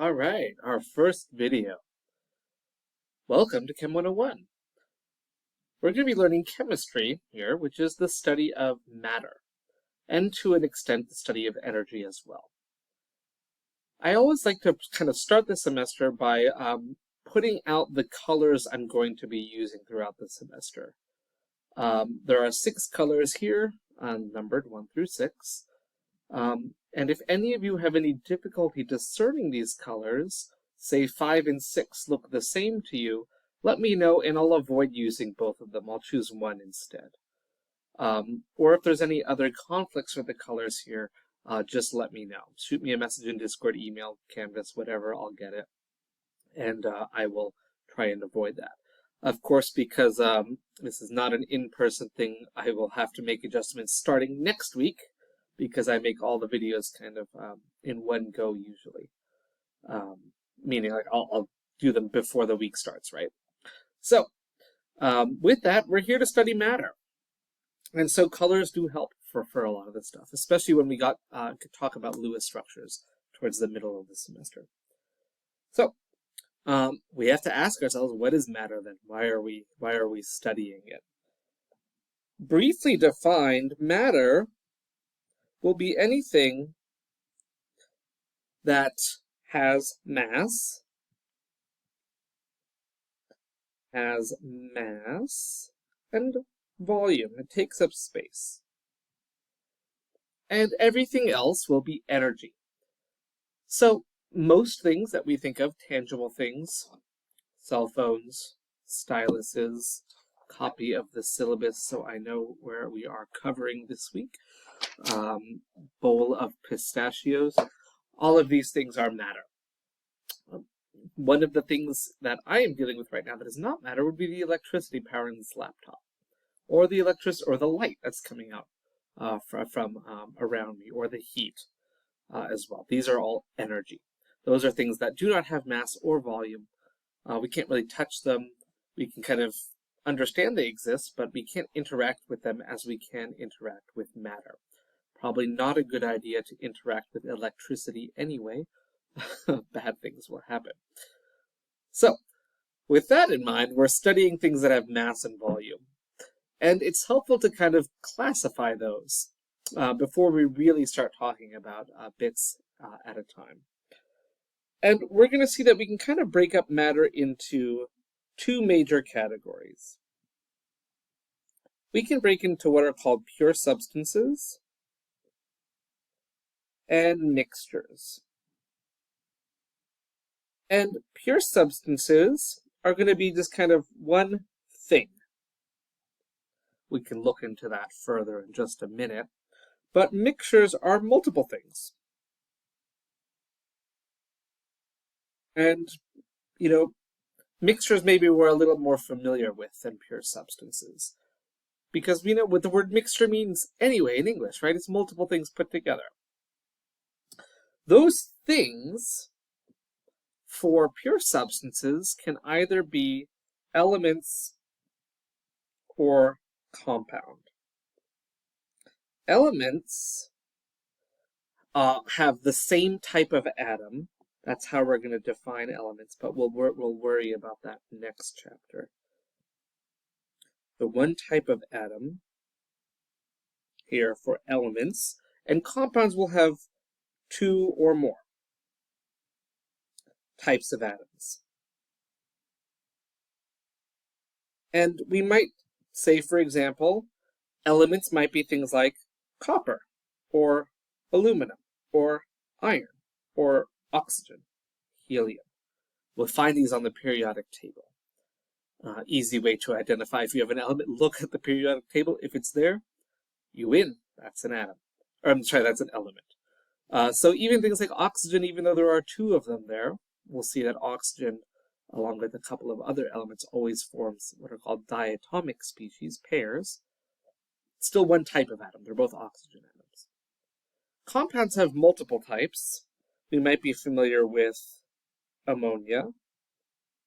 All right, our first video. Welcome to Chem 101. We're going to be learning chemistry here, which is the study of matter, and to an extent, the study of energy as well. I always like to kind of start the semester by putting out the colors I'm going to be using throughout the semester. There are 6 colors here, numbered 1 through 6. And if any of you have any difficulty discerning these colors, say 5 and 6 look the same to you, let me know and I'll avoid using both of them. I'll choose one instead. Or if there's any other conflicts with the colors here, just let me know. Shoot me a message in Discord, email, Canvas, whatever, I'll get it. And I will try and avoid that. Of course, because this is not an in-person thing, I will have to make adjustments starting next week, because I make all the videos kind of in one go usually. Meaning like I'll do them before the week starts, right? So with that, we're here to study matter. And so colors do help for a lot of this stuff, especially when we could talk about Lewis structures towards the middle of the semester. So we have to ask ourselves, what is matter then? Why are we studying it? Briefly defined, matter will be anything that has mass, and volume. It takes up space. And everything else will be energy. So most things that we think of, tangible things, cell phones, styluses, copy of the syllabus so I know where we are covering this week, bowl of pistachios, all of these things are matter. One of the things that I am dealing with right now that is not matter would be the electricity powering this laptop, or the the light that's coming out from around me, or the heat as well. These are all energy. Those are things that do not have mass or volume. We can't really touch them. We can kind of understand they exist, but we can't interact with them as we can interact with matter. Probably not a good idea to interact with electricity anyway. Bad things will happen. So, with that in mind, we're studying things that have mass and volume. And it's helpful to kind of classify those before we really start talking about bits at a time. And we're going to see that we can kind of break up matter into 2 major categories. We can break into what are called pure substances and mixtures. And pure substances are going to be just kind of one thing. We can look into that further in just a minute. But mixtures are multiple things. And, mixtures maybe we're a little more familiar with than pure substances. Because we know what the word mixture means anyway in English, right? It's multiple things put together. Those things for pure substances can either be elements or compound. Elements have the same type of atom. That's how we're going to define elements, but we'll worry about that next chapter. The one type of atom here for elements, and compounds will have 2 or more types of atoms. And we might say, for example, elements might be things like copper, or aluminum, or iron, or oxygen, helium. We'll find these on the periodic table. Easy way to identify if you have an element, look at the periodic table. If it's there, you win. That's an atom. Or I'm sorry, that's an element. So even things like oxygen, even though there are 2 of them there, we'll see that oxygen, along with a couple of other elements, always forms what are called diatomic species, pairs. Still one type of atom. They're both oxygen atoms. Compounds have multiple types. We might be familiar with ammonia,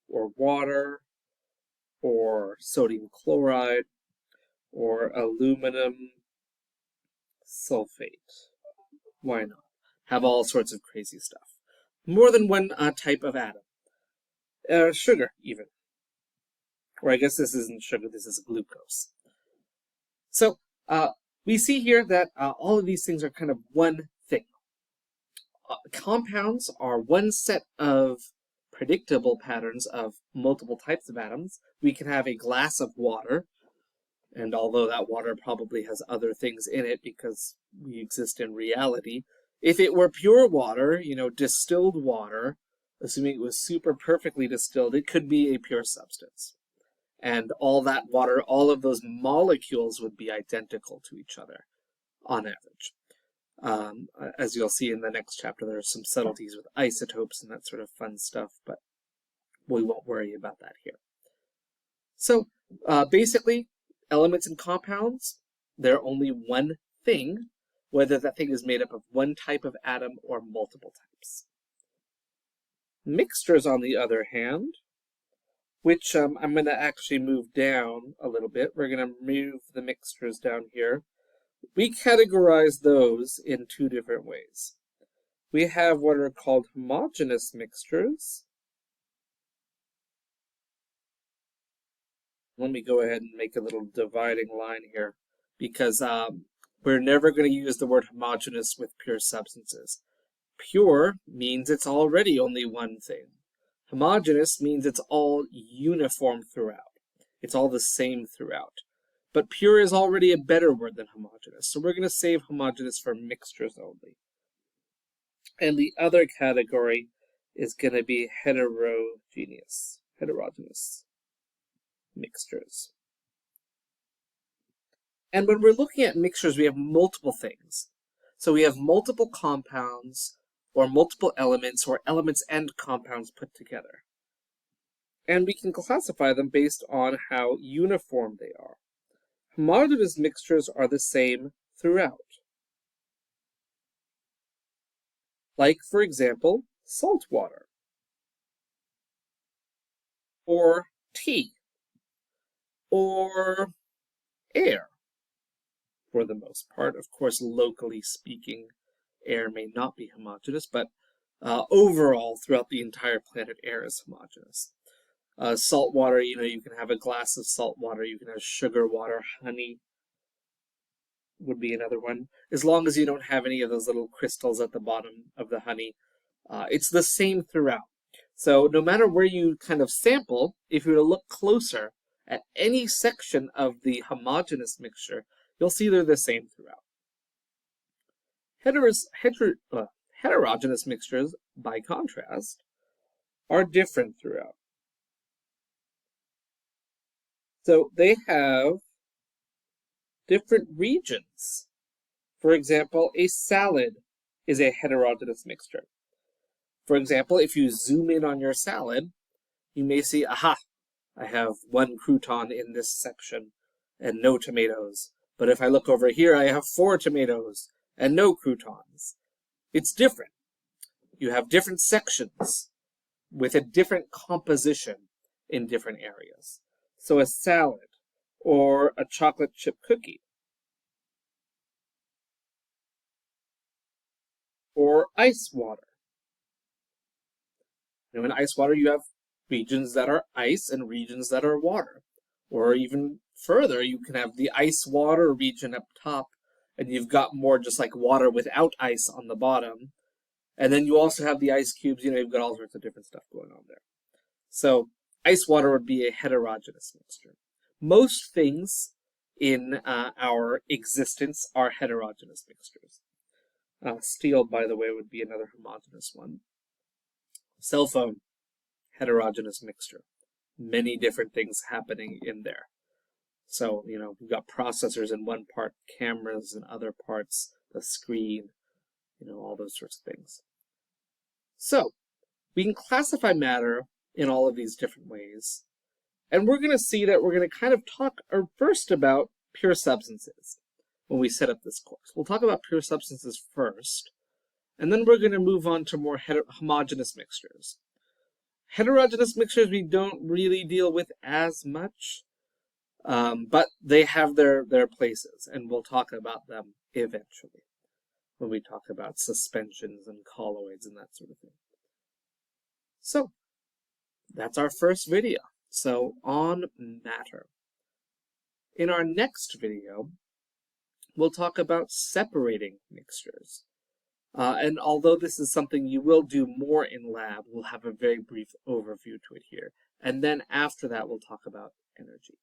or water, or sodium chloride, or aluminum sulfate. Why not? Have all sorts of crazy stuff. more than one type of atom. Sugar, even. Or I guess this isn't sugar, this is glucose. So we see here that all of these things are kind of one thing. Compounds are one set of predictable patterns of multiple types of atoms. We can have a glass of water, and although that water probably has other things in it because we exist in reality, if it were pure water, distilled water, assuming it was super perfectly distilled, it could be a pure substance. And all that water, all of those molecules would be identical to each other on average. As you'll see in the next chapter, there are some subtleties with isotopes and that sort of fun stuff, but we won't worry about that here. So basically, elements and compounds, they're only one thing, whether that thing is made up of one type of atom or multiple types. Mixtures, on the other hand, which I'm going to actually move down a little bit. We're going to move the mixtures down here. We categorize those in two different ways. We have what are called homogeneous mixtures. Let me go ahead and make a little dividing line here, because we're never going to use the word homogeneous with pure substances. Pure means it's already only one thing. Homogeneous means it's all uniform throughout. It's all the same throughout. But pure is already a better word than homogeneous, so we're going to save homogeneous for mixtures only. And the other category is going to be heterogeneous mixtures. And when we're looking at mixtures, we have multiple things. So we have multiple compounds, or multiple elements, or elements and compounds put together. And we can classify them based on how uniform they are. Homogeneous mixtures are the same throughout. Like, for example, salt water, or tea, or air, for the most part. Of course, locally speaking, air may not be homogeneous, but overall, throughout the entire planet, air is homogeneous. Salt water, you can have a glass of salt water, you can have sugar water, honey would be another one. As long as you don't have any of those little crystals at the bottom of the honey, it's the same throughout. So no matter where you kind of sample, if you were to look closer at any section of the homogeneous mixture, you'll see they're the same throughout. Heterogeneous mixtures, by contrast, are different throughout. So they have different regions. For example, a salad is a heterogeneous mixture. For example, if you zoom in on your salad, you may see, aha, I have one crouton in this section and no tomatoes. But if I look over here, I have 4 tomatoes and no croutons. It's different. You have different sections with a different composition in different areas. So a salad or a chocolate chip cookie or ice water. In ice water, you have regions that are ice and regions that are water. Or even further, you can have the ice water region up top, and you've got more just like water without ice on the bottom. And then you also have the ice cubes, you've got all sorts of different stuff going on there. So ice water would be a heterogeneous mixture. Most things in our existence are heterogeneous mixtures. Steel, by the way, would be another homogeneous one. Cell phone, heterogeneous mixture. Many different things happening in there. So, we've got processors in one part, cameras in other parts, the screen, all those sorts of things. So, we can classify matter in all of these different ways. And we're going to see that we're going to kind of talk first about pure substances when we set up this course. We'll talk about pure substances first, and then we're going to move on to more homogeneous mixtures. Heterogeneous mixtures we don't really deal with as much, but they have their places, and we'll talk about them eventually when we talk about suspensions and colloids and that sort of thing. So that's our first video. So on matter. In our next video, we'll talk about separating mixtures. And although this is something you will do more in lab, we'll have a very brief overview to it here. And then after that, we'll talk about energy.